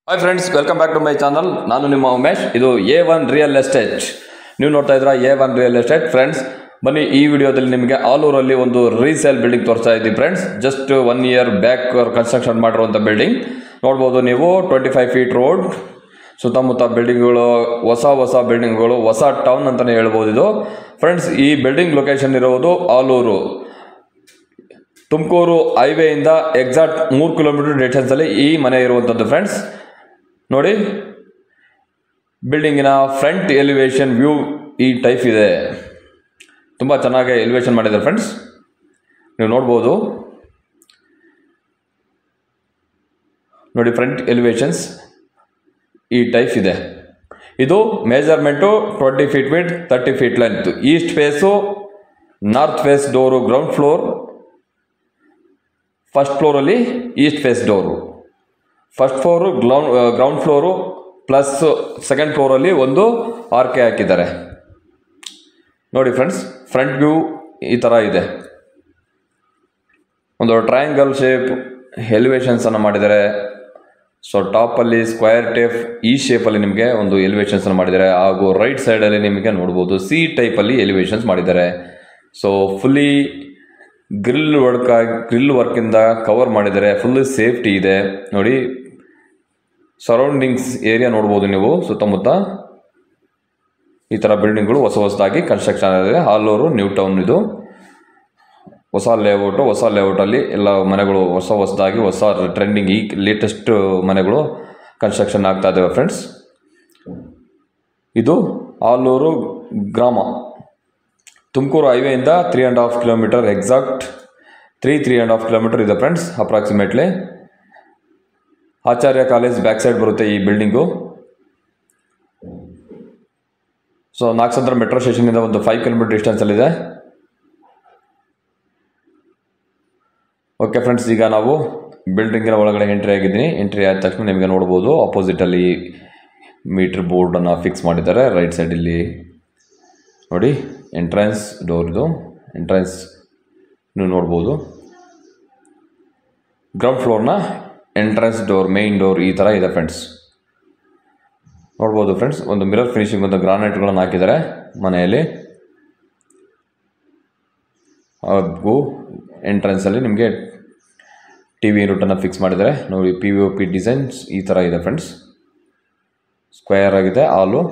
Hi friends, welcome back to my channel. ನಾನು ನಿಮ್ಮ ಉಮೇಶ್. ಇದು A1 ರಿಯಲ್ ಎಸ್ಟೇಟ್. ನೀವು ನೋಡ್ತಾ ಇದ್ದೀರಾ A1 ರಿಯಲ್ ಎಸ್ಟೇಟ್. ಫ್ರೆಂಡ್ಸ್, ಬನ್ನಿ ಈ ವಿಡಿಯೋದಲ್ಲಿ ನಿಮಗೆ ಆಲೂರಲ್ಲಿ ಒಂದು ರೀಸೇಲ್ ಬಿಲ್ಡಿಂಗ್ ತೋರಿಸ್ತಾ ಇದ್ದೀವಿ friends. Just 1 year back construction ಮಾಡಿರುವಂಥ ಬಿಲ್ಡಿಂಗ್ ನೋಡ್ಬೋದು ನೀವು. 25 ಫೀಟ್ ರೋಡ್, ಸುತ್ತಮುತ್ತ ಬಿಲ್ಡಿಂಗ್ಗಳು, ಹೊಸ ಬಿಲ್ಡಿಂಗ್ಗಳು, ಹೊಸ ಟೌನ್ ಅಂತಲೇ ಹೇಳ್ಬೋದು ಇದು. ಫ್ರೆಂಡ್ಸ್, ಈ ಬಿಲ್ಡಿಂಗ್ ಲೊಕೇಶನ್ ಇರೋದು ಆಲೂರು, ತುಮಕೂರು ಹೈವೇಯಿಂದ ಎಕ್ಸಾಕ್ಟ್ 3 ಕಿಲೋಮೀಟರ್ ಡಿಸ್ಟೆನ್ಸಲ್ಲಿ ಈ ಮನೆ ಇರುವಂಥದ್ದು. ಫ್ರೆಂಡ್ಸ್ ನೋಡಿ, ಬಿಲ್ಡಿಂಗಿನ ಫ್ರಂಟ್ ಎಲಿವೇಶನ್ ವ್ಯೂ ಈ ಟೈಪ್ ಇದೆ. ತುಂಬ ಚೆನ್ನಾಗಿ ಎಲಿವೇಶನ್ ಮಾಡಿದ್ದಾರೆ ಫ್ರೆಂಡ್ಸ್, ನೀವು ನೋಡ್ಬೋದು. ನೋಡಿ, ಫ್ರಂಟ್ ಎಲಿವೇಶನ್ಸ್ ಈ ಟೈಪ್ ಇದೆ. ಇದು measurement 20 feet width, 30 feet length. East face, north face door ground floor. First ಫ್ಲೋರಲ್ಲಿ east face door, first floor ground floor plus second ಫ್ಲೋರಲ್ಲಿ ಒಂದು ಆರ್ಕೆ ಹಾಕಿದ್ದಾರೆ. ನೋಡಿ ಫ್ರೆಂಡ್ಸ್, ಫ್ರಂಟ್ ವ್ಯೂ ಈ ಥರ ಇದೆ. ಒಂದು ಟ್ರಯಾಂಗಲ್ ಶೇಪ್ ಎಲಿವೇಶನ್ಸನ್ನು ಮಾಡಿದ್ದಾರೆ. ಸೊ ಟಾಪಲ್ಲಿ ಸ್ಕ್ವೇರ್ ಟೇಪ್ ಈ ಶೇಪಲ್ಲಿ ನಿಮಗೆ ಒಂದು ಎಲಿವೇಶನ್ಸನ್ನು ಮಾಡಿದ್ದಾರೆ. ಹಾಗೂ ರೈಟ್ ಸೈಡಲ್ಲಿ ನಿಮಗೆ ನೋಡ್ಬೋದು ಸಿ ಟೈಪಲ್ಲಿ ಎಲಿವೇಶನ್ಸ್ ಮಾಡಿದ್ದಾರೆ. ಸೊ ಫುಲ್ಲಿ ಗ್ರಿಲ್ ವರ್ಕಿಂದ ಕವರ್ ಮಾಡಿದ್ದಾರೆ. ಫುಲ್ ಸೇಫ್ಟಿ ಇದೆ. ನೋಡಿ, ಸರೌಂಡಿಂಗ್ಸ್ ಏರಿಯಾ ನೋಡ್ಬೋದು ನೀವು. ಸುತ್ತಮುತ್ತ ಈ ಥರ ಬಿಲ್ಡಿಂಗ್ಗಳು ಹೊಸದಾಗಿ ಕನ್ಸ್ಟ್ರಕ್ಷನ್ ಆಗಿದೆ. ಆಲೂರು ನ್ಯೂ ಟೌನ್ ಇದು. ಹೊಸ ಲೇಔಟಲ್ಲಿ ಎಲ್ಲ ಮನೆಗಳು ಹೊಸದಾಗಿ ಹೊಸ ಟ್ರೆಂಡಿಂಗ್ ಈ ಲೇಟೆಸ್ಟ್ ಮನೆಗಳು ಕನ್ಸ್ಟ್ರಕ್ಷನ್ ಆಗ್ತಾ ಇದ್ದಾವೆ ಫ್ರೆಂಡ್ಸ್. ಇದು ಆಲೂರು ಗ್ರಾಮ, ತುಮಕೂರು ಹೈವೇಯಿಂದ 3.5 ಕಿಲೋಮೀಟರ್, ಎಕ್ಸಾಕ್ಟ್ 3.5 ಕಿಲೋಮೀಟರ್ ಇದೆ ಫ್ರೆಂಡ್ಸ್ ಅಪ್ರಾಕ್ಸಿಮೇಟ್ಲಿ. ಆಚಾರ್ಯ ಕಾಲೇಜ್ ಬ್ಯಾಕ್ ಸೈಡ್ ಬರುತ್ತೆ ಈ ಬಿಲ್ಡಿಂಗು. ಸೊ ನಾಗಸಂದ್ರ ಮೆಟ್ರೋ ಸ್ಟೇಷನಿಂದ ಒಂದು 5 ಕಿಲೋಮೀಟರ್ ಡಿಸ್ಟೆನ್ಸಲ್ಲಿದೆ. ಓಕೆ ಫ್ರೆಂಡ್ಸ್, ಈಗ ನಾವು ಬಿಲ್ಡಿಂಗಿನ ಒಳಗಡೆ ಎಂಟ್ರಿ ಆಗಿದ್ದೀನಿ. ಎಂಟ್ರಿ ಆದ ತಕ್ಷಣ ನಿಮಗೆ ನೋಡ್ಬೋದು ಆಪೋಸಿಟಲ್ಲಿ ಮೀಟ್ರ್ ಬೋರ್ಡನ್ನು ಫಿಕ್ಸ್ ಮಾಡಿದ್ದಾರೆ. ರೈಟ್ ಸೈಡಲ್ಲಿ ನೋಡಿ ಎಂಟ್ರೆನ್ಸ್ ಡೋರ್ದು ಎಂಟ್ರೆನ್ಸ್ ನೀವು ನೋಡ್ಬೋದು. ಗ್ರೌಂಡ್ ಫ್ಲೋರ್ನ ಎಂಟ್ರೆನ್ಸ್ ಡೋರ್, ಮೇನ್ ಡೋರ್ ಈ ಥರ ಇದೆ ಫ್ರೆಂಡ್ಸ್. ನೋಡ್ಬೋದು ಫ್ರೆಂಡ್ಸ್, ಒಂದು ಮಿರರ್ ಫಿನಿಶಿಂಗ್, ಒಂದು ಗ್ರಾನೈಟ್ಗಳನ್ನು ಹಾಕಿದ್ದಾರೆ ಮನೆಯಲ್ಲಿ. ಹಾಗೂ ಎಂಟ್ರೆನ್ಸಲ್ಲಿ ನಿಮಗೆ TV ಯೂನಿಟನ್ನು ಫಿಕ್ಸ್ ಮಾಡಿದ್ದಾರೆ. ನೋಡಿ, POP ಡಿಸೈನ್ಸ್ ಈ ಥರ ಇದೆ ಫ್ರೆಂಡ್ಸ್. ಸ್ಕ್ವೇರ್ ಆಗಿದೆ ಹಾಲು.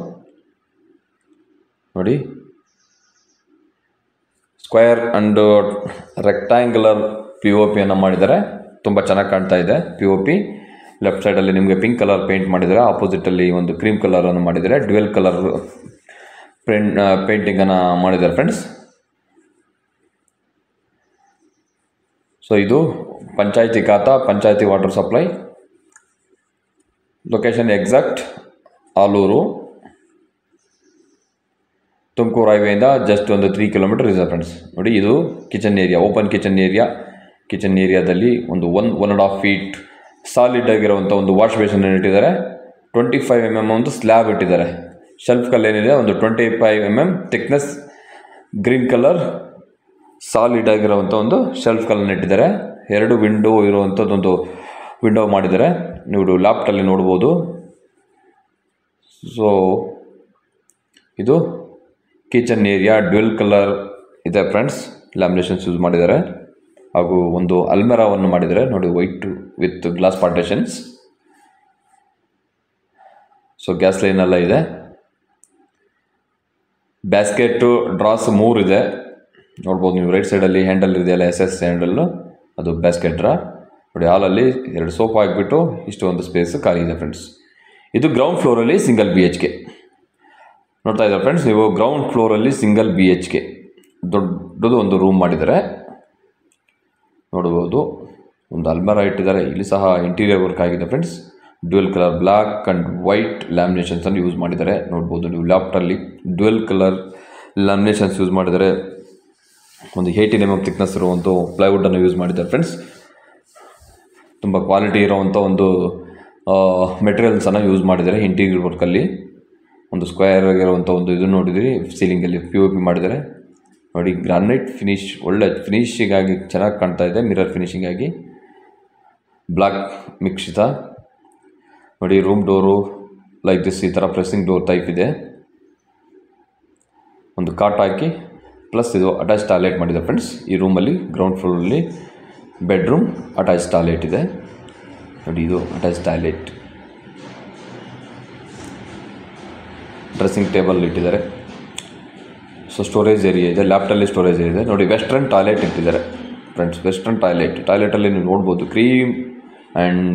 ನೋಡಿ, ಸ್ಕ್ವೇರ್ ಆ್ಯಂಡ್ ರೆಕ್ಟ್ಯಾಂಗ್ಯುಲರ್ POPಯನ್ನು ಮಾಡಿದ್ದಾರೆ. ತುಂಬ ಚೆನ್ನಾಗಿ ಕಾಣ್ತಾ ಇದೆ POP. ಲೆಫ್ಟ್ ಸೈಡಲ್ಲಿ ನಿಮಗೆ ಪಿಂಕ್ ಕಲರ್ ಪೇಂಟ್ ಮಾಡಿದ್ದಾರೆ. ಆಪೋಸಿಟಲ್ಲಿ ಒಂದು ಕ್ರೀಮ್ ಕಲರನ್ನು ಮಾಡಿದ್ದಾರೆ. ಡ್ಯುವೆಲ್ ಕಲರ್ ಪೇಂಟಿಂಗನ್ನು ಮಾಡಿದ್ದಾರೆ ಫ್ರೆಂಡ್ಸ್. ಸೊ ಇದು ಪಂಚಾಯತಿ ಖಾತಾ, ಪಂಚಾಯತಿ water supply. Location exact Aluru, Tumakuru ಹೈವೇಯಿಂದ ಜಸ್ಟ್ ಒಂದು 3 ಕಿಲೋಮೀಟರ್ ಇದೆ ಫ್ರೆಂಡ್ಸ್. ನೋಡಿ, ಇದು kitchen area, open kitchen area. Kitchen ಏರಿಯಾದಲ್ಲಿ ಒಂದು 1.5 ಫೀಟ್ ಸಾಲಿಡ್ ಆಗಿರುವಂಥ ಒಂದು ವಾಶ್ ಬೇಸನ್ ಇಟ್ಟಿದ್ದಾರೆ. 25 mm ಒಂದು ಸ್ಲ್ಯಾಬ್ ಇಟ್ಟಿದ್ದಾರೆ. ಶೆಲ್ಫ್ ಕಲ್ ಏನಿದೆ ಒಂದು 25 mm thickness green colour solid ಆಗಿರುವಂಥ ಒಂದು ಶೆಲ್ಫ್ ಕಲ್ಲನ್ನು ಇಟ್ಟಿದ್ದಾರೆ. 2 ವಿಂಡೋ ಇರುವಂಥದ್ದೊಂದು ವಿಂಡೋ ಮಾಡಿದ್ದಾರೆ. ನೀವು ಲ್ಯಾಪ್ಟಾಪಲ್ಲಿ ನೋಡ್ಬೋದು. ಸೊ ಇದು ಕಿಚನ್ ಏರಿಯಾ ಡ್ಯುವೆಲ್ ಕಲರ್ ಇದೆ ಫ್ರೆಂಡ್ಸ್. ಲ್ಯಾಮಿನೇಷನ್ಸ್ ಯೂಸ್ ಮಾಡಿದ್ದಾರೆ. ಹಾಗೂ ಒಂದು ಅಲ್ಮೆರಾವನ್ನು ಮಾಡಿದ್ದಾರೆ. ನೋಡಿ, white with glass partitions. So gas line ಎಲ್ಲ ಇದೆ. ಬ್ಯಾಸ್ಕೆಟು ಡ್ರಾಸ್ 3 ಇದೆ ನೋಡ್ಬೋದು ನೀವು. ರೈಟ್ ಸೈಡಲ್ಲಿ ಹ್ಯಾಂಡಲ್ ಇದೆಯಲ್ಲ, SS ಹ್ಯಾಂಡಲ್ಲು, ಅದು ಬ್ಯಾಸ್ಕೆಟ್ ಡ್ರಾ. ನೋಡಿ, ಹಾಲಲ್ಲಿ 2 ಸೋಫಾ ಹಾಕಿಬಿಟ್ಟು ಇಷ್ಟು ಒಂದು ಸ್ಪೇಸ್ ಖಾಲಿ ಇದೆ ಫ್ರೆಂಡ್ಸ್. ಇದು ಗ್ರೌಂಡ್ ಫ್ಲೋರಲ್ಲಿ ಸಿಂಗಲ್ BHK ನೋಡ್ತಾ ಇದ್ದಾರೆ ಫ್ರೆಂಡ್ಸ್ ನೀವು. ಗ್ರೌಂಡ್ ಫ್ಲೋರಲ್ಲಿ ಸಿಂಗಲ್ BHK ದೊಡ್ಡದು ಒಂದು ರೂಮ್ ಮಾಡಿದ್ದಾರೆ. ನೋಡ್ಬೋದು, ಒಂದು ಅಲ್ಮೆರಾ ಇಟ್ಟಿದ್ದಾರೆ. ಇಲ್ಲಿ ಸಹ ಇಂಟೀರಿಯರ್ ವರ್ಕ್ ಆಗಿದೆ friends. Dual colour black and white ಲ್ಯಾಮಿನೇಷನ್ಸನ್ನು ಯೂಸ್ ಮಾಡಿದ್ದಾರೆ. ನೋಡ್ಬೋದು ನೀವು ಲ್ಯಾಪ್ಟಾಪಲ್ಲಿ ಡ್ಯುವೆಲ್ ಕಲರ್ ಲ್ಯಾಮಿನೇಷನ್ಸ್ ಯೂಸ್ ಮಾಡಿದ್ದಾರೆ. ಒಂದು 18 mm ಥಿಕ್ನೆಸ್ ಇರುವಂಥ ಪ್ಲೈವುಡನ್ನು ಯೂಸ್ ಮಾಡಿದ್ದಾರೆ ಫ್ರೆಂಡ್ಸ್. ತುಂಬ ಕ್ವಾಲಿಟಿ ಇರೋವಂಥ ಒಂದು ಮೆಟೀರಿಯಲ್ಸನ್ನು ಯೂಸ್ ಮಾಡಿದ್ದಾರೆ ಇಂಟೀರಿಯರ್ ವರ್ಕಲ್ಲಿ. ಒಂದು ಸ್ಕ್ವೇರ್ ಆಗಿರುವಂಥ ಒಂದು ಇದು ನೋಡಿದಿರಿ. ಸೀಲಿಂಗಲ್ಲಿ POP ಮಾಡಿದ್ದಾರೆ. ನೋಡಿ, ಗ್ರಾನೈಟ್ ಫಿನಿಶ್ ಒಳ್ಳೆ ಫಿನಿಶಿಂಗ್ ಆಗಿ ಚೆನ್ನಾಗಿ ಕಾಣ್ತಾ ಇದೆ. ಮಿರರ್ ಫಿನಿಶಿಂಗ್ ಆಗಿ ಬ್ಲ್ಯಾಕ್ ಮಿಕ್ಸಿತ. ನೋಡಿ ರೂಮ್ ಡೋರು ಲೈಕ್ ದಿಸ್, ಈ ಥರ ಪ್ರೆಸ್ಸಿಂಗ್ ಡೋರ್ ಟೈಪ್ ಇದೆ. ಒಂದು ಕಾಟ್ ಹಾಕಿ ಪ್ಲಸ್ ಇದು ಅಟ್ಯಾಚ್ ಟಾಯ್ಲೆಟ್ ಮಾಡಿದೆ ಫ್ರೆಂಡ್ಸ್. ಈ ರೂಮಲ್ಲಿ ಗ್ರೌಂಡ್ ಫ್ಲೋರಲ್ಲಿ ಬೆಡ್ರೂಮ್ ಅಟ್ಯಾಚ್ ಟಾಯ್ಲೆಟ್ ಇದೆ. ನೋಡಿ ಇದು ಅಟ್ಯಾಚ್ ಟಾಯ್ಲೆಟ್. ಡ್ರೆಸ್ಸಿಂಗ್ ಟೇಬಲ್ ಇಟ್ಟಿದ್ದಾರೆ. ಸೊ ಸ್ಟೋರೇಜ್ ಏರಿಯಾ ಇದೆ, ಲ್ಯಾಪ್ಟಲ್ಲಿ ಸ್ಟೋರೇಜ್ ಏರಿಯಾ ಇದೆ. ನೋಡಿ ವೆಸ್ಟರ್ನ್ ಟಾಯ್ಲೆಟ್ ಇಟ್ಟಿದ್ದಾರೆ ಫ್ರೆಂಡ್ಸ್. ವೆಸ್ಟರ್ನ್ ಟಾಯ್ಲೆಟಲ್ಲಿ ನೀವು ನೋಡ್ಬೋದು ಕ್ರೀಮ್ ಆ್ಯಂಡ್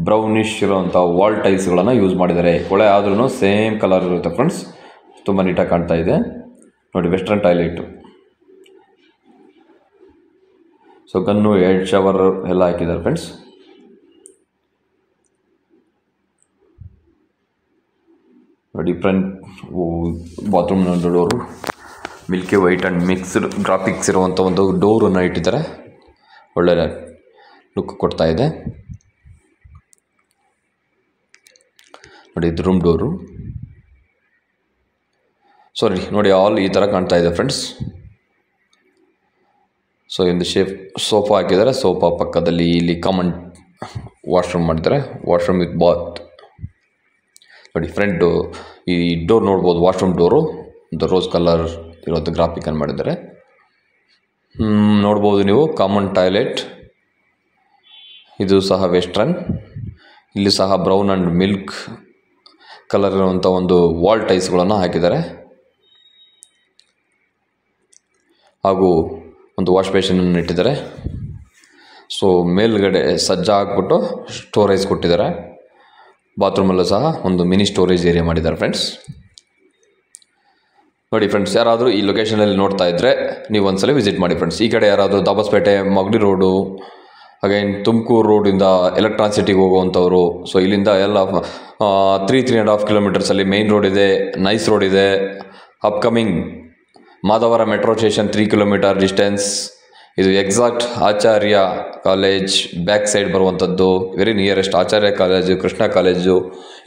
ಬ್ರೌನಿಶ್ ಇರೋವಂಥ ವಾಲ್ ಟೈಲ್ಸ್ಗಳನ್ನು ಯೂಸ್ ಮಾಡಿದ್ದಾರೆ. ಕೊಳೆ ಆದ್ರೂ ಸೇಮ್ ಕಲರ್ ಇರುತ್ತೆ ಫ್ರೆಂಡ್ಸ್. ತುಂಬ ನೀಟಾಗಿ ಕಾಣ್ತಾ ಇದೆ. ನೋಡಿ western toilet. So gun, head shower ಎಲ್ಲ ಹಾಕಿದ್ದಾರೆ ಫ್ರೆಂಡ್ಸ್. ನೋಡಿ front bathroom door Milky white and mixed graphics ಇರುವಂಥ ಒಂದು ಡೋರನ್ನು ಇಟ್ಟಿದ್ದಾರೆ. ಒಳ್ಳೆ ಲುಕ್ ಕೊಡ್ತಾ ಇದೆ. ನೋಡಿ ಇದು ರೂಮ್ ಡೋರು. ಸಾರಿ ನೋಡಿ ಆಲ್ ಈ ಥರ ಕಾಣ್ತಾ ಇದೆ ಫ್ರೆಂಡ್ಸ್. ಸೊ ಒಂದು ಶೇಪ್ ಸೋಫಾ ಹಾಕಿದ್ದಾರೆ. ಸೋಫಾ ಪಕ್ಕದಲ್ಲಿ ಇಲ್ಲಿ ಕಾಮನ್ ವಾಶ್ರೂಮ್ ಮಾಡಿದ್ದಾರೆ. Washroom with bath. ನೋಡಿ ಫ್ರಂಟ್ ಈ ಡೋರ್ ನೋಡ್ಬೋದು, ವಾಶ್ರೂಮ್ ಡೋರು ಒಂದು ರೋಸ್ ಕಲರ್ ಇರೋದು ಗ್ರಾಫಿಕನ್ನು ಮಾಡಿದ್ದಾರೆ. ನೋಡ್ಬೋದು ನೀವು ಕಾಮನ್ ಟಾಯ್ಲೆಟ್. ಇದು ಸಹ ವೆಸ್ಟರ್ನ್. ಇಲ್ಲಿ ಸಹ ಬ್ರೌನ್ ಆ್ಯಂಡ್ ಮಿಲ್ಕ್ ಕಲರ್ ಇರುವಂಥ ಒಂದು ವಾಲ್ ಟೈಲ್ಸ್ಗಳನ್ನು ಹಾಕಿದ್ದಾರೆ. ಹಾಗೂ ಒಂದು ವಾಶ್ ಬೇಸಿನನ್ನು ಇಟ್ಟಿದ್ದಾರೆ. ಸೊ ಮೇಲ್ಗಡೆ ಸಜ್ಜಾ ಹಾಕ್ಬಿಟ್ಟು ಸ್ಟೋರೇಜ್ ಕೊಟ್ಟಿದ್ದಾರೆ. ಬಾತ್ರೂಮಲ್ಲೂ ಸಹ ಒಂದು ಮಿನಿ ಸ್ಟೋರೇಜ್ ಏರಿಯಾ ಮಾಡಿದ್ದಾರೆ ಫ್ರೆಂಡ್ಸ್. ನೋಡಿ ಫ್ರೆಂಡ್ಸ್, ಯಾರಾದರೂ ಈ ಲೊಕೇಶನಲ್ಲಿ ನೋಡ್ತಾ ಇದ್ದರೆ ನೀವು ಒಂದ್ಸಲ ವಿಸಿಟ್ ಮಾಡಿ ಫ್ರೆಂಡ್ಸ್. ಈ ಕಡೆ ಯಾರಾದರೂ ದಾಬಸ್ಪೇಟೆ, ಮಗಡಿ ರೋಡು, ಅಗೈನ್ ತುಮಕೂರು ರೋಡಿಂದ ಎಲೆಕ್ಟ್ರಾನ್ ಸಿಟಿಗೆ ಹೋಗುವಂಥವ್ರು, ಸೊ ಇಲ್ಲಿಂದ ಎಲ್ಲ 3.5 ಕಿಲೋಮೀಟರ್ಸಲ್ಲಿ ಮೇನ್ ರೋಡ್ ಇದೆ, ನೈಸ್ ರೋಡ್ ಇದೆ. Upcoming Madhavara metro station 3 kilometre distance. ಇದು exact Acharya college back side ಬರುವಂಥದ್ದು. Very nearest Acharya college, Krishna college,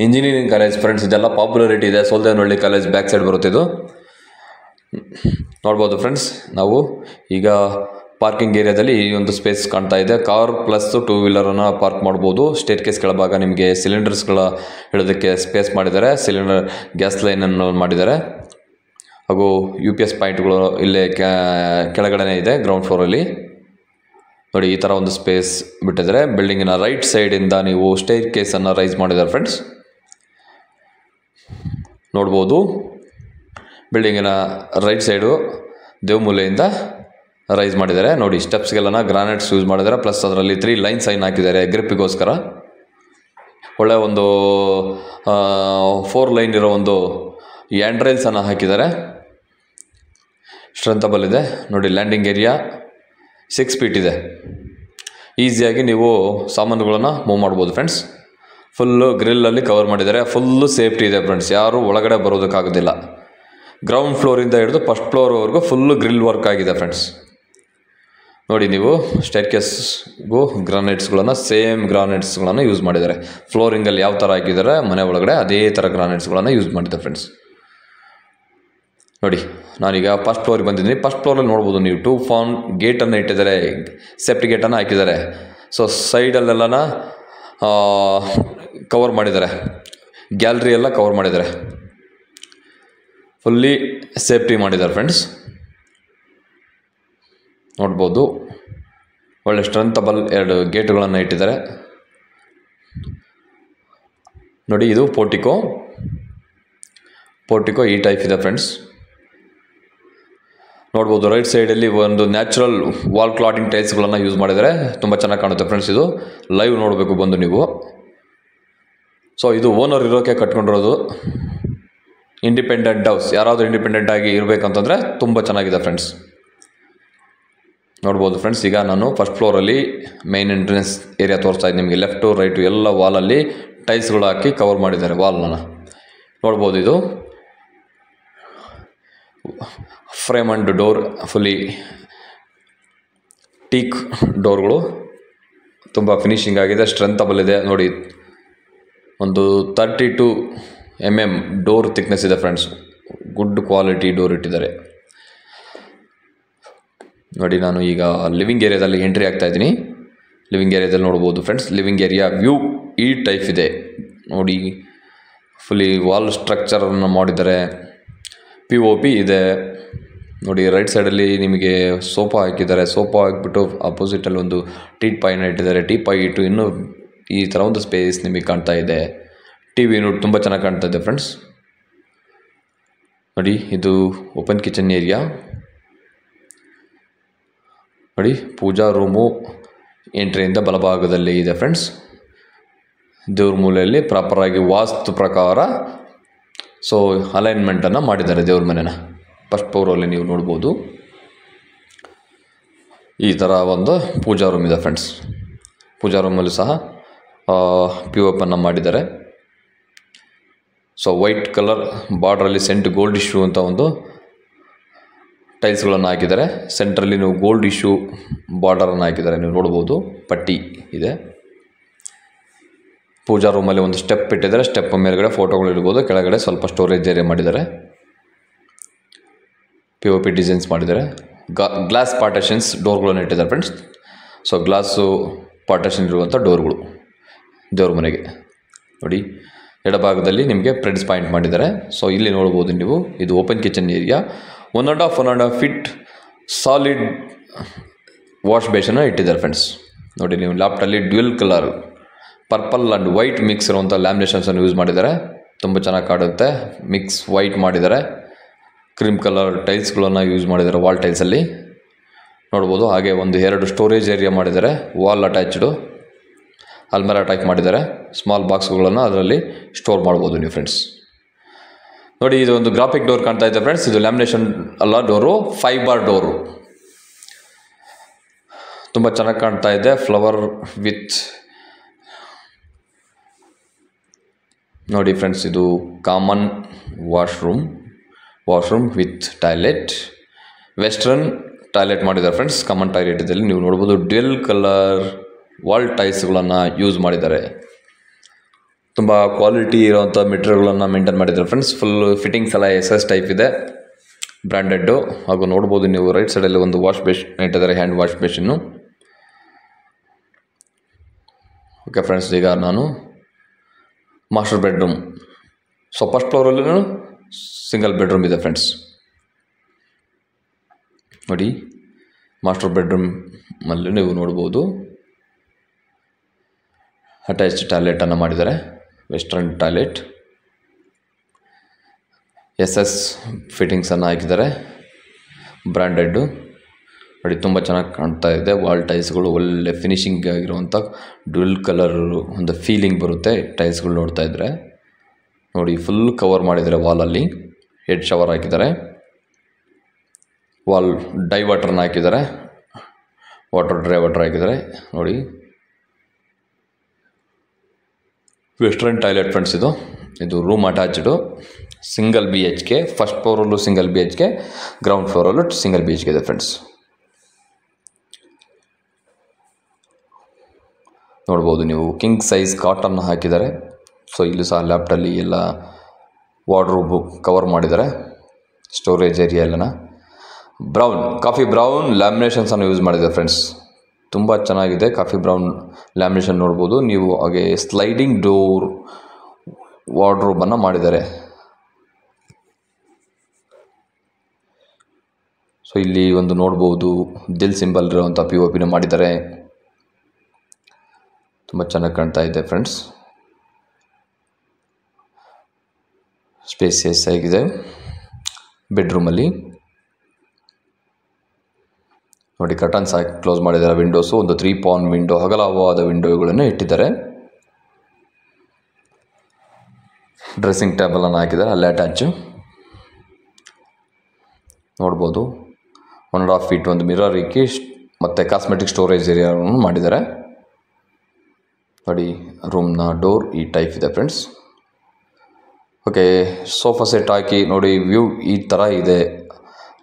engineering college friends. ಇದೆಲ್ಲ ಪಾಪ್ಯುಲಾರಿಟಿ ಇದೆ. ಸೋಲ್ದೇನಹಳ್ಳಿ ಕಾಲೇಜ್ ಬ್ಯಾಕ್ ಸೈಡ್ ಬರುತ್ತಿದ್ದು ನೋಡ್ಬೋದು ಫ್ರೆಂಡ್ಸ್. ನಾವು ಈಗ ಪಾರ್ಕಿಂಗ್ ಏರಿಯಾದಲ್ಲಿ ಈ ಒಂದು ಸ್ಪೇಸ್ ಕಾಣ್ತಾ ಇದೆ. ಕಾರ್ ಪ್ಲಸ್ 2 ವೀಲರನ್ನು ಪಾರ್ಕ್ ಮಾಡ್ಬೋದು. ಸ್ಟೇಟ್ ಕೇಸ್ ಕೆಳಭಾಗ ನಿಮಗೆ ಸಿಲಿಂಡರ್ಸ್ಗಳ ಇಡೋದಕ್ಕೆ ಸ್ಪೇಸ್ ಮಾಡಿದ್ದಾರೆ. ಸಿಲಿಂಡರ್ ಗ್ಯಾಸ್ ಲೈನನ್ನು ಮಾಡಿದ್ದಾರೆ. ಹಾಗೂ UPS ಪಾಯಿಂಟ್ಗಳು ಇಲ್ಲೇ ಕೆಳಗಡೆ ಇದೆ ಗ್ರೌಂಡ್ ಫ್ಲೋರಲ್ಲಿ. ನೋಡಿ ಈ ಥರ ಒಂದು ಸ್ಪೇಸ್ ಬಿಟ್ಟಿದ್ದಾರೆ. ಬಿಲ್ಡಿಂಗಿನ ರೈಟ್ ಸೈಡಿಂದ ನೀವು ಸ್ಟೇರ್ ಕೇಸನ್ನು ರೈಸ್ ಮಾಡಿದ್ದಾರೆ ಫ್ರೆಂಡ್ಸ್. ನೋಡ್ಬೋದು ಬಿಲ್ಡಿಂಗಿನ ರೈಟ್ ಸೈಡು ದೇವಮೂಲೆಯಿಂದ ರೈಸ್ ಮಾಡಿದ್ದಾರೆ. ನೋಡಿ ಸ್ಟೆಪ್ಸ್ಗೆಲ್ಲ ಗ್ರಾನೈಟ್ಸ್ ಯೂಸ್ ಮಾಡಿದ್ದಾರೆ. ಪ್ಲಸ್ ಅದರಲ್ಲಿ 3 ಲೈನ್ ಸೈನ್ ಹಾಕಿದ್ದಾರೆ ಗ್ರಿಪ್ಪಿಗೋಸ್ಕರ. ಒಳ್ಳೆ ಒಂದು 4 ಲೈನ್ ಇರೋ ಒಂದು ಹ್ಯಾಂಡ್ರೈಲ್ಸನ್ನು ಹಾಕಿದ್ದಾರೆ. ಸ್ಟ್ರೆಂಥಬಲ್ ಇದೆ. ನೋಡಿ ಲ್ಯಾಂಡಿಂಗ್ ಏರಿಯಾ 6 ಫೀಟ್ ಇದೆ. ಈಸಿಯಾಗಿ ನೀವು ಸಾಮಾನುಗಳನ್ನು ಮೂವ್ ಮಾಡ್ಬೋದು ಫ್ರೆಂಡ್ಸ್. ಫುಲ್ಲು ಗ್ರಿಲ್ಲಲ್ಲಿ ಕವರ್ ಮಾಡಿದ್ದಾರೆ. ಫುಲ್ಲು ಸೇಫ್ಟಿ ಇದೆ ಫ್ರೆಂಡ್ಸ್. ಯಾರೂ ಒಳಗಡೆ ಬರೋದಕ್ಕಾಗೋದಿಲ್ಲ. ಗ್ರೌಂಡ್ ಫ್ಲೋರಿಂದ ಹಿಡಿದು ಫಸ್ಟ್ ಫ್ಲೋರ್ವರೆಗೂ ಫುಲ್ಲು ಗ್ರಿಲ್ ವರ್ಕ್ ಆಗಿದೆ ಫ್ರೆಂಡ್ಸ್. ನೋಡಿ ನೀವು ಸ್ಟೇರ್ ಕೇಸ್ಗೂ ಗ್ರಾನೈಟ್ಸ್ಗಳನ್ನು ಸೇಮ್ ಗ್ರಾನೈಟ್ಸ್ಗಳನ್ನು ಯೂಸ್ ಮಾಡಿದ್ದಾರೆ. ಫ್ಲೋರಿಂಗಲ್ಲಿ ಯಾವ ಥರ ಹಾಕಿದ್ದಾರೆ ಮನೆ ಒಳಗಡೆ ಅದೇ ಥರ ಗ್ರಾನೈಟ್ಸ್ಗಳನ್ನು ಯೂಸ್ ಮಾಡಿದ್ದಾರೆ ಫ್ರೆಂಡ್ಸ್. ನೋಡಿ ನಾನೀಗ ಫಸ್ಟ್ ಫ್ಲೋರಿಗೆ ಬಂದಿದ್ದೀನಿ. ಫಸ್ಟ್ ಫ್ಲೋರಲ್ಲಿ ನೋಡ್ಬೋದು ನೀವು 2 ಫೌಂಡ್ ಗೇಟನ್ನು ಇಟ್ಟಿದ್ದಾರೆ. ಸೇಫ್ಟಿ ಗೇಟನ್ನು ಹಾಕಿದ್ದಾರೆ. ಸೊ ಸೈಡಲ್ಲೆಲ್ಲ ಕವರ್ ಮಾಡಿದ್ದಾರೆ. ಗ್ಯಾಲರಿ ಎಲ್ಲ ಕವರ್ ಮಾಡಿದ್ದಾರೆ. ಫುಲ್ಲಿ ಸೇಫ್ಟಿ ಮಾಡಿದ್ದಾರೆ ಫ್ರೆಂಡ್ಸ್. ನೋಡ್ಬೋದು ಒಳ್ಳೆ ಸ್ಟ್ರೆಂಥಬಲ್ 2 ಗೇಟುಗಳನ್ನು ಇಟ್ಟಿದ್ದಾರೆ. ನೋಡಿ ಇದು ಪೋರ್ಟಿಕೋ ಈ ಟೈಪ್ ಇದೆ ಫ್ರೆಂಡ್ಸ್. ನೋಡ್ಬೋದು ರೈಟ್ ಸೈಡಲ್ಲಿ ಒಂದು ನ್ಯಾಚುರಲ್ ವಾಲ್ ಕ್ಲಾಡಿಂಗ್ ಟೈಲ್ಸ್ಗಳನ್ನು ಯೂಸ್ ಮಾಡಿದ್ದಾರೆ. ತುಂಬ ಚೆನ್ನಾಗಿ ಕಾಣುತ್ತೆ ಫ್ರೆಂಡ್ಸ್. ಇದು ಲೈವ್ ನೋಡಬೇಕು ಬಂದು ನೀವು. ಸೊ ಇದು ಓನರ್ ಇರೋಕ್ಕೆ ಕಟ್ಕೊಂಡಿರೋದು. Independent house. ಯಾರಾದರೂ ಇಂಡಿಪೆಂಡೆಂಟ್ ಆಗಿ ಇರಬೇಕಂತಂದರೆ ತುಂಬ ಚೆನ್ನಾಗಿದೆ ಫ್ರೆಂಡ್ಸ್. ನೋಡ್ಬೋದು ಫ್ರೆಂಡ್ಸ್. ಈಗ ನಾನು ಫಸ್ಟ್ ಫ್ಲೋರಲ್ಲಿ ಮೇನ್ ಎಂಟ್ರೆನ್ಸ್ ಏರಿಯಾ ತೋರಿಸ್ತಾ ಇದ್ದೀನಿ ನಿಮಗೆ. ಲೆಫ್ಟು ರೈಟು ಎಲ್ಲ ವಾಲಲ್ಲಿ ಟೈಲ್ಸ್ಗಳು ಹಾಕಿ ಕವರ್ ಮಾಡಿದ್ದಾರೆ ವಾಲ್ನ. ನೋಡ್ಬೋದು ಇದು frame and door fully teak ಡೋರ್ಗಳು. ತುಂಬ ಫಿನಿಶಿಂಗ್ ಆಗಿದೆ. ಸ್ಟ್ರೆಂಥಬಲ್ ಇದೆ. ನೋಡಿ ಒಂದು 32 mm ಡೋರ್ ಥಿಕ್ನೆಸ್ ಇದೆ ಫ್ರೆಂಡ್ಸ್. ಗುಡ್ ಕ್ವಾಲಿಟಿ ಡೋರ್ ಇಟ್ಟಿದ್ದಾರೆ. ನೋಡಿ ನಾನು ಈಗ ಲಿವಿಂಗ್ ಏರಿಯಾದಲ್ಲಿ ಎಂಟ್ರಿ ಆಗ್ತಾ ಇದ್ದೀನಿ. ಲಿವಿಂಗ್ ಏರಿಯಾದಲ್ಲಿ ನೋಡ್ಬೋದು ಫ್ರೆಂಡ್ಸ್. ಲಿವಿಂಗ್ ಏರಿಯಾ ವ್ಯೂ ಈ ಟೈಪ್ ಇದೆ. ನೋಡಿ ಫುಲ್ಲಿ ವಾಲ್ ಸ್ಟ್ರಕ್ಚರನ್ನು ಮಾಡಿದ್ದಾರೆ. POP ಇದೆ ನೋಡಿ. ರೈಟ್ ಸೈಡಲ್ಲಿ ನಿಮಗೆ ಸೋಫಾ ಹಾಕಿದ್ದಾರೆ. ಸೋಫಾ ಹಾಕಿಬಿಟ್ಟು ಅಪೋಸಿಟಲ್ಲಿ ಒಂದು ಟೀಪಾಯ್ನ ಇಟ್ಟಿದ್ದಾರೆ. ಟೀಪಾಯ್ ಇಟ್ಟು ಇನ್ನೂ ಈ ಥರ ಒಂದು ಸ್ಪೇಸ್ ನಿಮಗೆ ಕಾಣ್ತಾ ಇದೆ. TV ಯೂನಿಟ್ ತುಂಬ ಚೆನ್ನಾಗಿ ಕಾಣ್ತಾ ಇದೆ ಫ್ರೆಂಡ್ಸ್. ನೋಡಿ ಇದು ಓಪನ್ ಕಿಚನ್ ಏರಿಯಾ. ನೋಡಿ ಪೂಜಾ ರೂಮು ಎಂಟ್ರಿಯಿಂದ ಬಲಭಾಗದಲ್ಲಿ ಇದೆ ಫ್ರೆಂಡ್ಸ್. ದೇವ್ರ ಮೂಲೆಯಲ್ಲಿ ಪ್ರಾಪರಾಗಿ ವಾಸ್ತು ಪ್ರಕಾರ ಸೊ ಅಲೈನ್ಮೆಂಟನ್ನು ಮಾಡಿದ್ದಾರೆ ದೇವ್ರ ಮನೆನ. ಫಸ್ಟ್ ಫ್ಲೋರಲ್ಲಿ ನೀವು ನೋಡ್ಬೋದು ಈ ಥರ ಒಂದು ಪೂಜಾ ರೂಮ್ ಇದೆ ಫ್ರೆಂಡ್ಸ್. ಪೂಜಾ ರೂಮಲ್ಲೂ ಸಹ POP ಮಾಡಿದ್ದಾರೆ. ಸೊ ವೈಟ್ ಕಲರ್ ಬಾರ್ಡ್ರಲ್ಲಿ ಸೆಂಟ್ ಗೋಲ್ಡ್ ಇಶ್ಯೂ ಅಂತ ಒಂದು ಟೈಲ್ಸ್ಗಳನ್ನು ಹಾಕಿದ್ದಾರೆ. ಸೆಂಟ್ರಲ್ಲಿ ನೀವು ಗೋಲ್ಡ್ ಇಶ್ಯೂ ಬಾರ್ಡರನ್ನು ಹಾಕಿದ್ದಾರೆ. ನೀವು ನೋಡ್ಬೋದು ಪಟ್ಟಿ ಇದೆ. ಪೂಜಾ ರೂಮಲ್ಲಿ ಒಂದು ಸ್ಟೆಪ್ ಇಟ್ಟಿದ್ದಾರೆ. ಸ್ಟೆಪ್ ಮೇಲ್ಗಡೆ ಫೋಟೋಗಳು ಇರ್ಬೋದು. ಕೆಳಗಡೆ ಸ್ವಲ್ಪ ಸ್ಟೋರೇಜ್ ಏರಿಯಾ ಮಾಡಿದ್ದಾರೆ. POP ಡಿಸೈನ್ಸ್ ಮಾಡಿದ್ದಾರೆ. ಗ್ಲಾಸ್ ಪಾರ್ಟೇಷನ್ಸ್ ಡೋರ್ಗಳನ್ನು ಇಟ್ಟಿದ್ದಾರೆ ಫ್ರೆಂಡ್ಸ್. ಸೊ ಗ್ಲಾಸು ಪಾರ್ಟೇಷನ್ ಇರುವಂಥ ಡೋರ್ಗಳು ದೇವ್ರ ಮನೆಗೆ. ನೋಡಿ ಎಡಭಾಗದಲ್ಲಿ ನಿಮಗೆ ಪ್ರೆಡ್ಸ್ ಪಾಯಿಂಟ್ ಮಾಡಿದ್ದಾರೆ. ಸೊ ಇಲ್ಲಿ ನೋಡ್ಬೋದು ನೀವು ಇದು open kitchen area. 1.5 feet solid wash ಬೇಸನ್ನು ಇಟ್ಟಿದ್ದಾರೆ ಫ್ರೆಂಡ್ಸ್. ನೋಡಿ ನೀವು ಲ್ಯಾಪ್ಟಲ್ಲಿ dual colour purple and white mix ಇರುವಂಥ ಲ್ಯಾಮಿನೇಷನ್ಸನ್ನು ಯೂಸ್ ಮಾಡಿದ್ದಾರೆ. ತುಂಬ ಚೆನ್ನಾಗಿ ಕಾಣುತ್ತೆ. ಮಿಕ್ಸ್ ವೈಟ್ ಮಾಡಿದ್ದಾರೆ. ಕ್ರೀಮ್ ಕಲರ್ ಟೈಲ್ಸ್ಗಳನ್ನು ಯೂಸ್ ಮಾಡಿದ್ದಾರೆ ವಾಲ್ ಟೈಲ್ಸಲ್ಲಿ ನೋಡ್ಬೋದು. ಹಾಗೆ ಒಂದು 2 ಸ್ಟೋರೇಜ್ ಏರಿಯಾ ಮಾಡಿದ್ದಾರೆ. ವಾಲ್ ಅಟ್ಯಾಚ್ಡು ಅಲ್ಮೆರಾ ಟೈಪ್ ಮಾಡಿದ್ದಾರೆ. ಸ್ಮಾಲ್ ಬಾಕ್ಸ್ಗಳನ್ನು ಅದರಲ್ಲಿ ಸ್ಟೋರ್ ಮಾಡ್ಬೋದು ನೀವು ಫ್ರೆಂಡ್ಸ್. ನೋಡಿ ಇದು ಒಂದು ಗ್ರಾಫಿಕ್ ಡೋರ್ ಕಾಣ್ತಾ ಇದೆ ಫ್ರೆಂಡ್ಸ್. ಇದು ಲ್ಯಾಮಿನೇಷನ್ ಅಲ್ಲ ಡೋರು, ಫೈಬರ್ ಡೋರು. ತುಂಬ ಚೆನ್ನಾಗಿ ಕಾಣ್ತಾ ಇದೆ. ಫ್ಲವರ್ ವಿತ್ ನೋಡಿ ಫ್ರೆಂಡ್ಸ್ ಇದು common washroom with toilet. Western toilet ಮಾಡಿದ್ದಾರೆ ಫ್ರೆಂಡ್ಸ್. ಕಾಮನ್ ಟಾಯ್ಲೆಟ್ ಇದರಲ್ಲಿ ನೀವು ನೋಡ್ಬೋದು. ಡ್ಯುಯಲ್ ಕಲರ್ ವಾಲ್ ಟೈಲ್ಸ್ಗಳನ್ನು ಯೂಸ್ ಮಾಡಿದ್ದಾರೆ. ತುಂಬ ಕ್ವಾಲಿಟಿ ಇರೋವಂಥ ಮೆಟೀರಿಯಲ್ಗಳನ್ನು ಮೇಂಟೈನ್ ಮಾಡಿದ್ದಾರೆ ಫ್ರೆಂಡ್ಸ್. ಫುಲ್ ಫಿಟ್ಟಿಂಗ್ಸ್ ಎಲ್ಲ SS ಟೈಪ್ ಇದೆ, ಬ್ರ್ಯಾಂಡೆಡ್ಡು. ಹಾಗೂ ನೋಡ್ಬೋದು ನೀವು ರೈಟ್ ಸೈಡಲ್ಲಿ ಒಂದು ವಾಶ್ ಬೇಸಿನ್ ಇಟ್ಟಿದ್ದಾರೆ, hand wash basin. Okay friends, ಈಗ ನಾನು ಮಾಸ್ಟರ್ ಬೆಡ್ರೂಮ್. ಸೊ ಫಸ್ಟ್ ಫ್ಲೋರಲ್ಲೂ ಸಿಂಗಲ್ ಬೆಡ್ರೂಮ್ ಇದೆ ಫ್ರೆಂಡ್ಸ್. ನೋಡಿ ಮಾಸ್ಟರ್ ಬೆಡ್ರೂಮಲ್ಲಿ ನೀವು ನೋಡ್ಬೋದು ಅಟ್ಯಾಚ್ಡ್ ಟಾಯ್ಲೆಟನ್ನು ಮಾಡಿದ್ದಾರೆ. ವೆಸ್ಟರ್ನ್ ಟಾಯ್ಲೆಟ್ SS ಫಿಟ್ಟಿಂಗ್ಸನ್ನು ಹಾಕಿದ್ದಾರೆ, ಬ್ರ್ಯಾಂಡೆಡ್ಡು. ನೋಡಿ ತುಂಬ ಚೆನ್ನಾಗಿ ಕಾಣ್ತಾ ಇದೆ. ವಾಲ್ ಟೈಲ್ಸ್ಗಳು ಒಳ್ಳೆ ಫಿನಿಶಿಂಗ್ ಆಗಿರುವಂಥ ಡ್ಯುಯಲ್ ಕಲರ್ ಒಂದು ಫೀಲಿಂಗ್ ಬರುತ್ತೆ ಟೈಲ್ಸ್ಗಳು ನೋಡ್ತಾ ಇದ್ದರೆ. ನೋಡಿ ಫುಲ್ ಕವರ್ ಮಾಡಿದ್ದಾರೆ ವಾಲಲ್ಲಿ. ಹೆಡ್ ಶವರ್ ಹಾಕಿದ್ದಾರೆ. ವಾಲ್ ಡೈವರ್ಟ್ರನ್ನ ಹಾಕಿದ್ದಾರೆ. ವಾಟರ್ ಡೈವರ್ಟರ್ ಹಾಕಿದ್ದಾರೆ. ನೋಡಿ ವೆಸ್ಟರ್ನ್ ಟಾಯ್ಲೆಟ್ ಫ್ರೆಂಡ್ಸ್. ಇದು room attached single BHK. First ಫ್ಲೋರಲ್ಲೂ ಸಿಂಗಲ್ BHK, ಗ್ರೌಂಡ್ ಫ್ಲೋರಲ್ಲೂ ಸಿಂಗಲ್ BHK ಇದೆ ಫ್ರೆಂಡ್ಸ್. ನೋಡ್ಬೋದು ನೀವು ಕಿಂಗ್ ಸೈಜ್ ಕಾಟನ್ನು ಹಾಕಿದ್ದಾರೆ. ಸೊ ಇಲ್ಲಿ ಸಹ ಲ್ಯಾಪ್ಟಲ್ಲಿ ಎಲ್ಲ ವಾರ್ಡ್ರೋಬು ಕವರ್ ಮಾಡಿದ್ದಾರೆ. ಸ್ಟೋರೇಜ್ ಏರಿಯಾ ಎಲ್ಲನ ಕಾಫಿ ಬ್ರೌನ್ ಲ್ಯಾಮಿನೇಷನ್ಸನ್ನು ಯೂಸ್ ಮಾಡಿದ್ದಾರೆ ಫ್ರೆಂಡ್ಸ್. ತುಂಬ ಚೆನ್ನಾಗಿದೆ. ಕಾಫಿ ಬ್ರೌನ್ ಲ್ಯಾಮಿನೇಷನ್ ನೋಡ್ಬೋದು ನೀವು. ಹಾಗೆ ಸ್ಲೈಡಿಂಗ್ ಡೋರ್ ವಾರ್ಡ್ರೋಬನ್ನು ಮಾಡಿದ್ದಾರೆ. ಸೊ ಇಲ್ಲಿ ಒಂದು ನೋಡ್ಬೋದು ದಿಲ್ ಸಿಂಬಲ್ ಇರುವಂಥ POP ಮಾಡಿದ್ದಾರೆ. ತುಂಬ ಚೆನ್ನಾಗಿ ಕಾಣ್ತಾ ಇದೆ ಫ್ರೆಂಡ್ಸ್. ಸ್ಪೇಸಿಯಸ್ ಆಗಿದೆ ಬೆಡ್ರೂಮಲ್ಲಿ. ನೋಡಿ ಕರ್ಟನ್ಸ್ ಹಾಕಿ ಕ್ಲೋಸ್ ಮಾಡಿದ್ದಾರೆ. ವಿಂಡೋಸು ಒಂದು 3 ಪಾನ್ ವಿಂಡೋ, ಅಗಲವಾದ ವಿಂಡೋಗಳನ್ನು ಇಟ್ಟಿದ್ದಾರೆ. ಡ್ರೆಸ್ಸಿಂಗ್ ಟೇಬಲನ್ನು ಹಾಕಿದ್ದಾರೆ ಅಲ್ಲೇ ಅಟ್ಯಾಚು. ನೋಡ್ಬೋದು 1.5 ಫೀಟ್ ಒಂದು ಮಿರರ್ ಇಕ್ಕಿ ಮತ್ತು ಕಾಸ್ಮೆಟಿಕ್ ಸ್ಟೋರೇಜ್ ಏರಿಯಾವನ್ನು ಮಾಡಿದ್ದಾರೆ. ನೋಡಿ ರೂಮ್ನ ಡೋರ್ ಈ ಟೈಪ್ ಇದೆ ಫ್ರೆಂಡ್ಸ್. ಓಕೆ, ಸೋಫಾ ಸೆಟ್ ಹಾಕಿ ನೋಡಿ ವ್ಯೂ ಈ ಥರ ಇದೆ.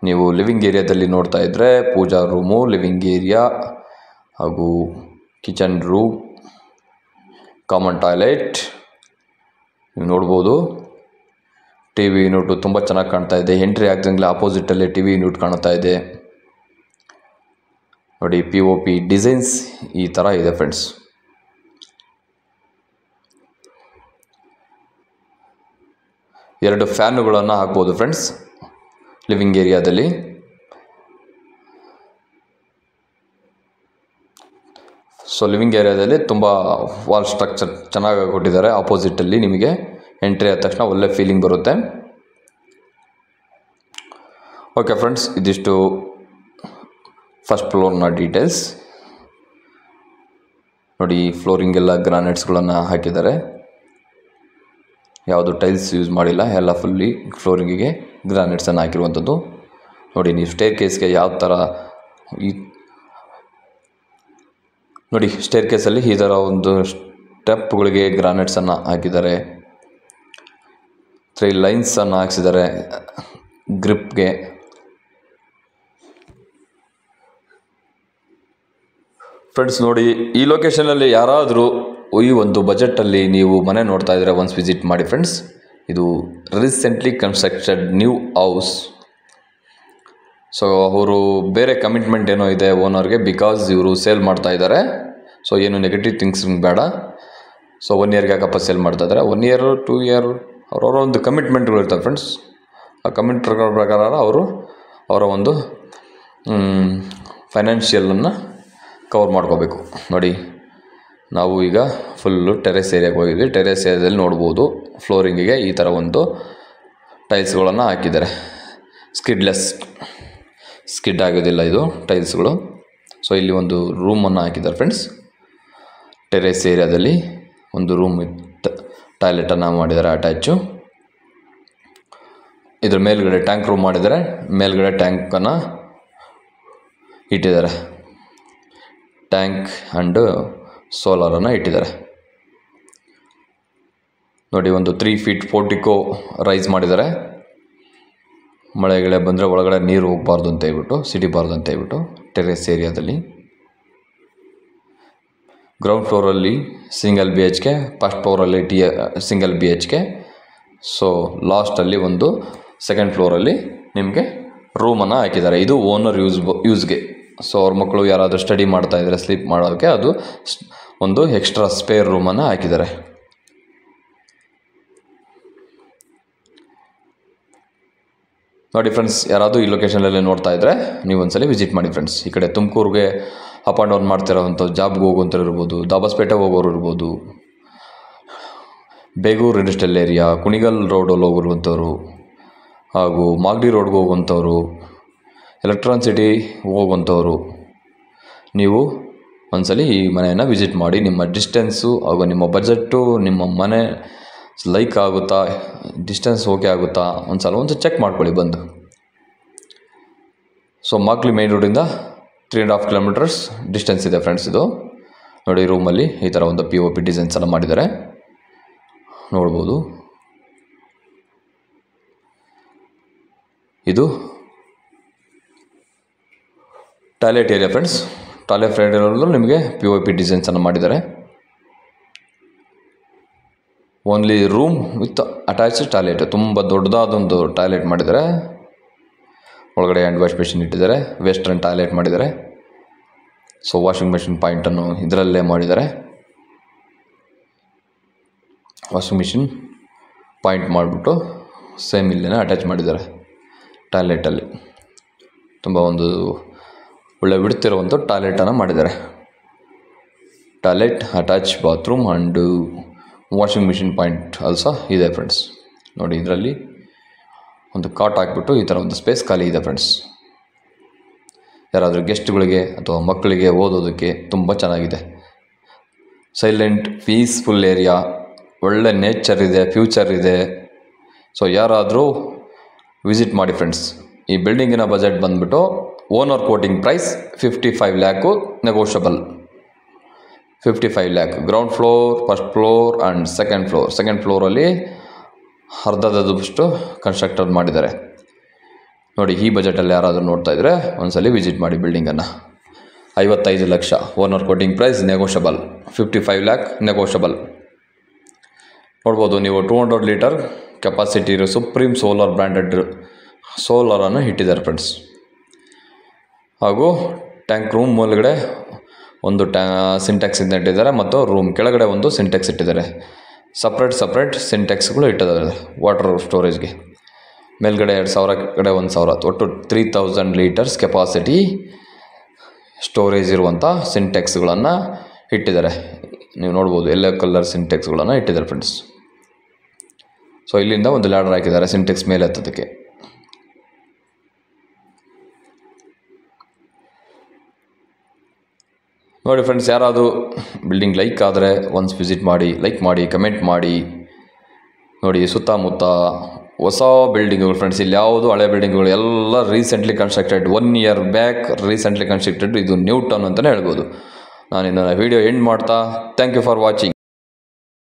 ನೀವು ಲಿವಿಂಗ್ ಏರಿಯಾದಲ್ಲಿ ನೋಡ್ತಾ ಇದ್ದರೆ ಪೂಜಾ ರೂಮು, ಲಿವಿಂಗ್ ಏರಿಯಾ ಹಾಗೂ ಕಿಚನ್ ರೂಮ್, ಕಾಮನ್ ಟಾಯ್ಲೆಟ್ ನೀವು ನೋಡ್ಬೋದು. TV ಯೂನಿಟು ತುಂಬ ಚೆನ್ನಾಗಿ ಕಾಣ್ತಾ ಇದೆ. ಎಂಟ್ರಿ ಆಗ್ದಂಗೆ ಆಪೋಸಿಟಲ್ಲೇ TV ಯೂನಿಟ್ ಕಾಣ್ತಾ ಇದೆ. ನೋಡಿ POP ಡಿಸೈನ್ಸ್ ಈ ಥರ ಇದೆ ಫ್ರೆಂಡ್ಸ್. 2 ಫ್ಯಾನುಗಳನ್ನು ಹಾಕ್ಬೋದು ಫ್ರೆಂಡ್ಸ್ ಲಿವಿಂಗ್ ಏರಿಯಾದಲ್ಲಿ. ಸೊ ಲಿವಿಂಗ್ ಏರಿಯಾದಲ್ಲಿ ತುಂಬ ವಾಲ್ ಸ್ಟ್ರಕ್ಚರ್ ಚೆನ್ನಾಗಿ ಕೊಟ್ಟಿದ್ದಾರೆ. ಆಪೋಸಿಟಲ್ಲಿ ನಿಮಗೆ ಎಂಟ್ರಿ ಆದ ತಕ್ಷಣ ಒಳ್ಳೆ ಫೀಲಿಂಗ್ ಬರುತ್ತೆ. ಓಕೆ ಫ್ರೆಂಡ್ಸ್, ಇದಿಷ್ಟು ಫಸ್ಟ್ ಫ್ಲೋರ್ನ ಡೀಟೇಲ್ಸ್. ನೋಡಿ, ಫ್ಲೋರಿಂಗೆಲ್ಲ ಗ್ರಾನೈಟ್ಸ್ಗಳನ್ನು ಹಾಕಿದ್ದಾರೆ. ಯಾವುದು ಟೈಲ್ಸ್ ಯೂಸ್ ಮಾಡಿಲ್ಲ, ಎಲ್ಲ ಫುಲ್ಲಿ ಫ್ಲೋರಿಂಗಿಗೆ ಗ್ರಾನೈಟ್ಸನ್ನು ಹಾಕಿರುವಂಥದ್ದು. ನೋಡಿ, ನೀವು ಸ್ಟೇರ್ ಕೇಸ್ಗೆ ಯಾವ ಥರ ನೋಡಿ ಸ್ಟೇರ್ ಕೇಸಲ್ಲಿ ಈ ಥರ ಒಂದು ಸ್ಟೆಪ್ಗಳಿಗೆ ಗ್ರಾನೈಟ್ಸನ್ನು ಹಾಕಿದ್ದಾರೆ. 3 ಲೈನ್ಸನ್ನು ಹಾಕ್ಸಿದ್ದಾರೆ ಗ್ರಿಪ್ಗೆ. ಫ್ರೆಂಡ್ಸ್ ನೋಡಿ, ಈ ಲೊಕೇಶನಲ್ಲಿ ಯಾರಾದರೂ ಈ ಒಂದು ಬಜೆಟಲ್ಲಿ ನೀವು ಮನೆ ನೋಡ್ತಾ ಇದ್ದರೆ ಒನ್ಸ್ ವಿಸಿಟ್ ಮಾಡಿ ಫ್ರೆಂಡ್ಸ್. ಇದು recently constructed new house. So ಅವರು ಬೇರೆ ಕಮಿಟ್ಮೆಂಟ್ ಏನೋ ಇದೆ ಓನರ್ಗೆ, ಬಿಕಾಸ್ ಇವರು ಸೇಲ್ ಮಾಡ್ತಾ ಇದ್ದಾರೆ. ಸೊ ಏನು ನೆಗೆಟಿವ್ ಥಿಂಗ್ಸ್ ಬೇಡ. ಸೊ 1 ಇಯರ್ಗೆ ಯಾಕಪ್ಪ ಸೇಲ್ ಮಾಡ್ತಾ ಇದ್ದಾರೆ, 1 ಇಯರ್ 2 ಇಯರ್ ಅವರವರ ಒಂದು ಕಮಿಟ್ಮೆಂಟ್ಗಳು ಇರ್ತವೆ ಫ್ರೆಂಡ್ಸ್. ಆ ಕಮಿಟ್ಮೆಂಟ್ಗಳ ಪ್ರಕಾರ ಅವರು ಅವರ ಒಂದು ಫೈನಾನ್ಷಿಯಲನ್ನು ಕವರ್ ಮಾಡ್ಕೋಬೇಕು. ನೋಡಿ, ನಾವು ಈಗ ಫುಲ್ಲು ಟೆರೆಸ್ ಏರಿಯಾಗೆ ಹೋಗಿದ್ವಿ. ಟೆರೆಸ್ ಏರಿಯಾದಲ್ಲಿ ನೋಡ್ಬೋದು ಫ್ಲೋರಿಂಗಿಗೆ ಈ ಥರ ಒಂದು ಟೈಲ್ಸ್ಗಳನ್ನು ಹಾಕಿದ್ದಾರೆ. ಸ್ಕಿಡ್ ಆಗೋದಿಲ್ಲ ಇದು ಟೈಲ್ಸ್ಗಳು. ಸೊ ಇಲ್ಲಿ ಒಂದು ರೂಮನ್ನು ಹಾಕಿದ್ದಾರೆ ಫ್ರೆಂಡ್ಸ್. ಟೆರೆಸ್ ಏರಿಯಾದಲ್ಲಿ ಒಂದು ರೂಮ್ ವಿತ್ ಟಾಯ್ಲೆಟನ್ನು ಮಾಡಿದ್ದಾರೆ ಅಟ್ಯಾಚು. ಇದ್ರ ಮೇಲ್ಗಡೆ ಟ್ಯಾಂಕ್ ರೂಮ್ ಮಾಡಿದ್ದಾರೆ. ಮೇಲ್ಗಡೆ ಟ್ಯಾಂಕನ್ನು ಇಟ್ಟಿದ್ದಾರೆ. ಟ್ಯಾಂಕ್ ಆ್ಯಂಡ್ ಸೋಲಾರನ್ನು ಇಟ್ಟಿದ್ದಾರೆ. ನೋಡಿ, ಒಂದು 3 ಫೀಟ್ ಪೋರ್ಟಿಕೋ ರೈಸ್ ಮಾಡಿದ್ದಾರೆ. ಮಳೆಗಳೇ ಬಂದರೆ ಒಳಗಡೆ ನೀರು ಹೋಗಬಾರ್ದು ಅಂತ ಹೇಳ್ಬಿಟ್ಟು, ಸಿಡಿಬಾರ್ದು ಅಂತ ಹೇಳ್ಬಿಟ್ಟು ಟೆರೆಸ್ ಏರಿಯಾದಲ್ಲಿ. ಗ್ರೌಂಡ್ ಫ್ಲೋರಲ್ಲಿ ಸಿಂಗಲ್ BHK, ಫಸ್ಟ್ ಫ್ಲೋರಲ್ಲಿ ಸಿಂಗಲ್ BHK. ಸೊ ಲಾಸ್ಟಲ್ಲಿ ಒಂದು ಸೆಕೆಂಡ್ ಫ್ಲೋರಲ್ಲಿ ನಿಮಗೆ ರೂಮನ್ನು ಹಾಕಿದ್ದಾರೆ. ಇದು ಓನರ್ ಯೂಸ್ಗೆ. ಸೊ ಅವ್ರ ಮಕ್ಕಳು ಯಾರಾದರೂ ಸ್ಟಡಿ ಮಾಡ್ತಾಯಿದ್ರೆ ಸ್ಲೀಪ್ ಮಾಡೋದಕ್ಕೆ ಅದು ಒಂದು ಎಕ್ಸ್ಟ್ರಾ ಸ್ಪೇರ್ ರೂಮನ್ನು ಹಾಕಿದ್ದಾರೆ. ನೋಡಿ ಫ್ರೆಂಡ್ಸ್, ಯಾರಾದರೂ ಈ ಲೊಕೇಶನಲ್ಲಿ ನೋಡ್ತಾ ಇದ್ದರೆ ನೀವು ಒಂದ್ಸಲ ವಿಸಿಟ್ ಮಾಡಿ ಫ್ರೆಂಡ್ಸ್. ಈ ಕಡೆ ತುಮಕೂರಿಗೆ ಅಪ್ ಆ್ಯಂಡ್ ಡೌನ್ ಮಾಡ್ತಿರೋವಂಥ ಜಾಬ್ಗೆ ಹೋಗುವಂಥವ್ರು ಇರ್ಬೋದು, ದಾಬಸ್ಪೇಟೆಗೆ ಹೋಗೋರು ಇರ್ಬೋದು, ಬೇಗೂರು ಇಂಡಸ್ಟ್ರಿಯಲ್ ಏರಿಯಾ, ಕುಣಿಗಲ್ ರೋಡಲ್ಲಿ ಹೋಗಿರುವಂಥವ್ರು, ಹಾಗೂ ಮಾಗಡಿ ರೋಡ್ಗೆ ಹೋಗುವಂಥವ್ರು, ಎಲೆಕ್ಟ್ರಾನ್ ಸಿಟಿ ಹೋಗುವಂಥವ್ರು, ನೀವು ಒಂದ್ಸಲಿ ಈ ಮನೆಯನ್ನು ವಿಸಿಟ್ ಮಾಡಿ. ನಿಮ್ಮ ಡಿಸ್ಟೆನ್ಸು ಹಾಗೂ ನಿಮ್ಮ ಬಜೆಟ್ಟು, ನಿಮ್ಮ ಮನೆ ಲೈಕ್ ಆಗುತ್ತಾ, ಡಿಸ್ಟೆನ್ಸ್ ಓಕೆ ಆಗುತ್ತಾ ಒಂದು ಚೆಕ್ ಮಾಡ್ಕೊಳ್ಳಿ ಬಂದು. ಸೊ ಮಾಕ್ಲಿ ಮೈನ್ ರೋಡಿಂದ 3.5 ಕಿಲೋಮೀಟರ್ಸ್ ಡಿಸ್ಟೆನ್ಸ್ ಇದೆ ಫ್ರೆಂಡ್ಸ್. ಇದು ನೋಡಿ, ರೂಮಲ್ಲಿ ಈ ಥರ ಒಂದು POP ಡಿಸೈನ್ಸ್ ಎಲ್ಲ ಮಾಡಿದ್ದಾರೆ, ನೋಡ್ಬೋದು. ಇದು ಟಾಯ್ಲೆಟ್ ಏರಿಯಾ ಫ್ರೆಂಡ್ಸ್. ಟಾಯ್ಲೆಟ್ ಏರಿಯಾದಲ್ಲೂ ನಿಮಗೆ POP ಡಿಸೈನ್ಸನ್ನು ಮಾಡಿದ್ದಾರೆ. Only room with attached toilet, ತುಂಬ ದೊಡ್ಡದಾದೊಂದು ಟಾಯ್ಲೆಟ್ ಮಾಡಿದ್ದಾರೆ. ಒಳಗಡೆ ಹ್ಯಾಂಡ್ ವಾಶ್ ಮೆಷಿನ್ ಇಟ್ಟಿದ್ದಾರೆ. ವೆಸ್ಟರ್ನ್ ಟಾಯ್ಲೆಟ್ ಮಾಡಿದ್ದಾರೆ. ಸೊ ವಾಷಿಂಗ್ ಮೆಷಿನ್ ಪಾಯಿಂಟನ್ನು ಇದರಲ್ಲೇ ಮಾಡಿದ್ದಾರೆ. ವಾಷಿಂಗ್ ಮಿಷಿನ್ ಪಾಯಿಂಟ್ ಮಾಡಿಬಿಟ್ಟು ಸೇಮ್ ಇಲ್ಲೇ ಅಟ್ಯಾಚ್ ಮಾಡಿದ್ದಾರೆ ಟಾಯ್ಲೆಟಲ್ಲಿ. ತುಂಬ ಒಂದು ಒಳ್ಳೆ ಬಿಡ್ತಿರೋವಂಥ ಟಾಯ್ಲೆಟನ್ನು ಮಾಡಿದ್ದಾರೆ. Toilet, attach bathroom and washing machine point also ಇದೆ ಫ್ರೆಂಡ್ಸ್. ನೋಡಿ, ಇದರಲ್ಲಿ ಒಂದು ಕಾಟ್ ಹಾಕ್ಬಿಟ್ಟು ಈ ಥರ ಒಂದು ಸ್ಪೇಸ್ ಖಾಲಿ ಇದೆ ಫ್ರೆಂಡ್ಸ್. ಯಾರಾದರೂ ಗೆಸ್ಟ್ಗಳಿಗೆ ಅಥವಾ ಮಕ್ಕಳಿಗೆ ಓದೋದಕ್ಕೆ ತುಂಬ ಚೆನ್ನಾಗಿದೆ. ಸೈಲೆಂಟ್ ಪೀಸ್ಫುಲ್ ಏರಿಯಾ, ಒಳ್ಳೆ ನೇಚರ್ ಇದೆ, ಫ್ಯೂಚರ್ ಇದೆ. ಸೊ ಯಾರಾದರೂ ವಿಸಿಟ್ ಮಾಡಿ ಫ್ರೆಂಡ್ಸ್. ಈ ಬಿಲ್ಡಿಂಗಿನ ಬಜೆಟ್ ಬಂದುಬಿಟ್ಟು owner quoting price 55 lakh, negotiable. 55 lakh ground floor, first floor and second ಫ್ಲೋರಲ್ಲಿ ಅರ್ಧದಷ್ಟು ಕನ್ಸ್ಟ್ರಕ್ಟರ್ ಮಾಡಿದ್ದಾರೆ. ನೋಡಿ, ಈ ಬಜೆಟಲ್ಲಿ ಯಾರಾದರೂ ನೋಡ್ತಾ ಇದ್ದರೆ ಒಂದ್ಸಲಿ ವಿಸಿಟ್ ಮಾಡಿ ಬಿಲ್ಡಿಂಗನ್ನು. 55 lakh owner quoting price, negotiable. 55 lakh negotiable. ನೋಡ್ಬೋದು ನೀವು 200 ಲೀಟರ್ ಕೆಪಾಸಿಟಿ ಇರೋ ಸುಪ್ರೀಂ ಸೋಲಾರ್ ಬ್ರ್ಯಾಂಡೆಡ್ ಸೋಲಾರನ್ನು ಇಟ್ಟಿದ್ದಾರೆ ಫ್ರೆಂಡ್ಸ್. ಹಾಗೂ ಟ್ಯಾಂಕ್ ರೂಮ್ ಮೇಲ್ಗಡೆ ಒಂದು ಸಿಂಟ್ಯಾಕ್ಸ್ ಇಟ್ಟಿದ್ದಾರೆ ಮತ್ತು ರೂಮ್ ಕೆಳಗಡೆ ಒಂದು ಸಿಂಟ್ಯಾಕ್ಸ್ ಇಟ್ಟಿದ್ದಾರೆ. ಸಪ್ರೇಟ್ ಸಿಂಟೆಕ್ಸ್ಗಳು ಇಟ್ಟಿದ್ದಾರೆ ವಾಟರ್ ಸ್ಟೋರೇಜ್ಗೆ. ಮೇಲ್ಗಡೆ 2000, ಕಡೆ 1000, ಒಟ್ಟು 3000 ಲೀಟರ್ಸ್ ಕೆಪಾಸಿಟಿ ಸ್ಟೋರೇಜ್ ಇರುವಂಥ ಸಿಂಟೆಕ್ಸ್ಗಳನ್ನು ಇಟ್ಟಿದ್ದಾರೆ. ನೀವು ನೋಡ್ಬೋದು ಯೆಲ್ಲೋ ಕಲರ್ ಸಿಂಟೆಕ್ಸ್ಗಳನ್ನು ಇಟ್ಟಿದ್ದಾರೆ ಫ್ರೆಂಡ್ಸ್. ಸೊ ಇಲ್ಲಿಂದ ಒಂದು ಲ್ಯಾಡರ್ ಹಾಕಿದ್ದಾರೆ ಸಿಂಟೆಕ್ಸ್ ಮೇಲೆ ಹತ್ತೋದಕ್ಕೆ. ನೋಡಿ ಫ್ರೆಂಡ್ಸ್, ಯಾರಾದರೂ ಬಿಲ್ಡಿಂಗ್ ಲೈಕ್ ಆದರೆ ಒನ್ಸ್ ವಿಸಿಟ್ ಮಾಡಿ, ಲೈಕ್ ಮಾಡಿ, ಕಮೆಂಟ್ ಮಾಡಿ. ನೋಡಿ ಸುತ್ತಮುತ್ತ ಹೊಸ ಬಿಲ್ಡಿಂಗ್ಗಳು ಫ್ರೆಂಡ್ಸ್, ಇಲ್ಲಿ ಯಾವುದು ಹಳೆ ಬಿಲ್ಡಿಂಗ್ಗಳು ಎಲ್ಲ recently constructed, 1 year back recently constructed. ಇದು ನ್ಯೂ ಟೌನ್ ಅಂತಲೇ ಹೇಳ್ಬೋದು. ನಾನು ಇದನ್ನು ವೀಡಿಯೋ ಎಂಡ್ ಮಾಡ್ತಾ, ಥ್ಯಾಂಕ್ ಯು ಫಾರ್ ವಾಚಿಂಗ್.